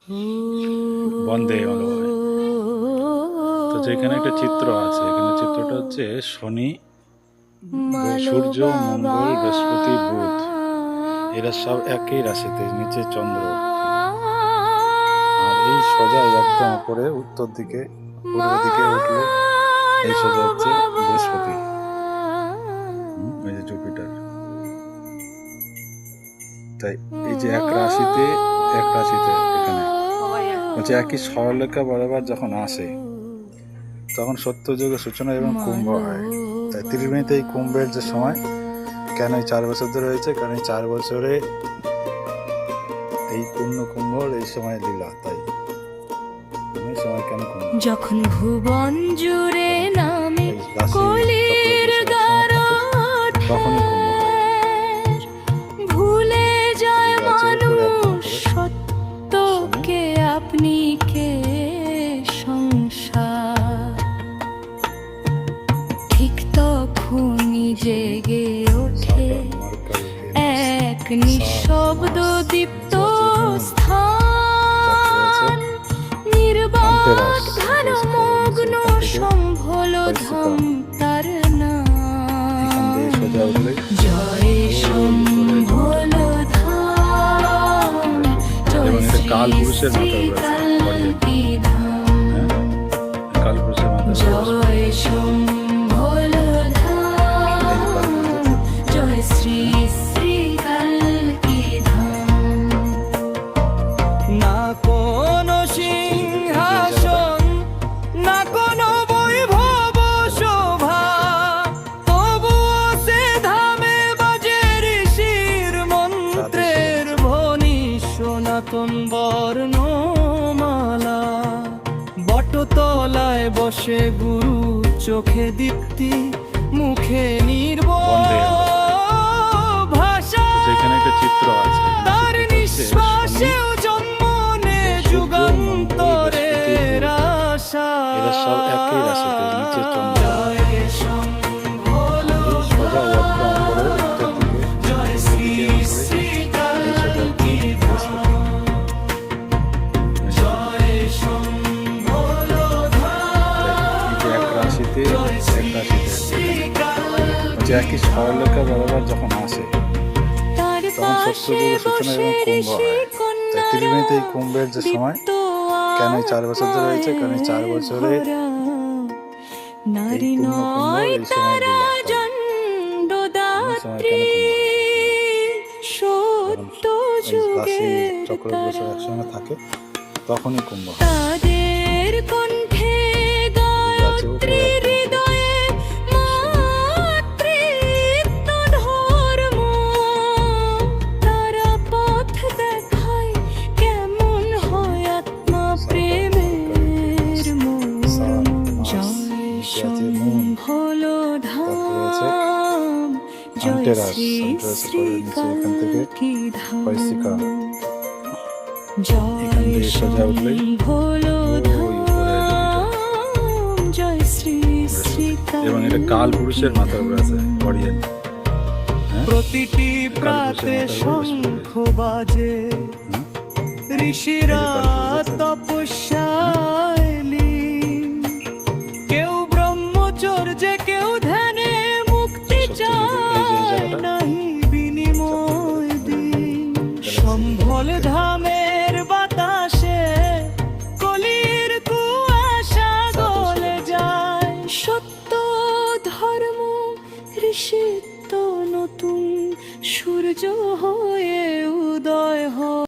বন্দে মাতরম। তো যেখানে একটা চিত্র আছে, এখানে চিত্রটা হচ্ছে শনি, সূর্য, মঙ্গল, বৃহস্পতি, বুধ, এরা সব একই রাশিতে, নিচে চন্দ্র। আর এই সোজা একদম উপরে উত্তর দিকে, পূর্ব দিকে উঠলে এই সোজা হচ্ছে বৃহস্পতি, এই যে জুপিটার। তাই এই যে এক রাশিতে এখানে হচ্ছে একই সরলরেখা বরাবর যখন আসে তখন সত্যযুগের সূচনা এবং কুম্ভ হয়। তাই ত্রিবেণীতে এই কুম্ভের যে সময় কেন এই 4 বছর ধরে হয়েছে, কারণ এই 4 বছরে এই পূর্ণ কুম্ভর এই সময় লীলা। তাই সময় কেন কুম্ভ, যখন ভুবন জুড়ে নামে কলির গারদ তখনই কুম্ভ হয়। ভুলে যায় মানুষ সত্যকে, আপনি কে সংসার। ঠিক তখনই জেগে ওঠে এক নিঃশব্দ দীপ্ত স্থান, নির্বাক ধ্যানমগ্ন সম্ভল ধাম তার নাম। জয় সম্ভল ধাম, জয় শ্রী শ্রী কালকি ধাম, জয় সম্ভল ধাম, জয় শ্রী শ্রী কালকি ধাম। না কোনো সিংহাসন, না কোনো বৈভব শোভা, তবুও সে ধামে বাজে ঋষির মন্ত্রের ধ্বনি, সনাতন বর্ণমালা। বটতলায় বসে গুরু, চোখে দীপ্তি, মুখে নির্ভয় ভাষা। যেখানে একটা চিত্র আছে, তার নিঃশ্বাসেও জন্ম নে যুগান্তরের আশা। এরা সব একই রাশিতে, নিচে চন্দ্র। জয় সম্ভল সোজা একদম উপরে উত্তর দিকে, জয় শ্রী শ্রী কালকি ধাম, জয় সম্ভল ধাম, এই যে এক রাশিতে শ্রী হচ্ছে একই সরলরেখা বরাবর যখন আসে তখন সত্যযুগের সূচনা এবং কুম্ভ হয়। তাই ত্রিবেণীতে এই কুম্ভের যে সময় কেন এই 4 বছর ধরে হয়েছে, কারণ এই 4 বছরে নারী পূর্ণ কুম্ভ নয় এই সময় তারা লীলা। তাই জন্ডদাত্রী, সত্য রাশি যুগের চক্র বছর একসঙ্গে থাকে তখনই কুম্ভ হয়। তাদের কণ্ঠে গায়ত্রী, হৃদয়ে মাতৃত্ব ধর্ম। তারা পথ দেখায় কেমন হয় আত্মা প্রেমের মর্ম। জয় সম্ভল ধাম, জয় শ্রী শ্রী কালকি ধাম, জয় সম্ভল ধাম, জয় শ্রী শ্রী এবং এটা কাল পুরুষের মাথার উপর আছে, অরিয়েন। প্রতিটি প্রাতে শঙ্খ বাজে, ঋষিরা তপস্যায় লীন। কেউ ব্রহ্মচর্যে, কেউ ধ্যানে মুক্তি চায়, নাহি বিনিময় দিন। সম্ভল ধামের বাতাসে কলির কুয়াশা গলে যায়। সত্য ধর্ম ঋষিত্ব নতুন সূর্য হয়ে উদয় হয়।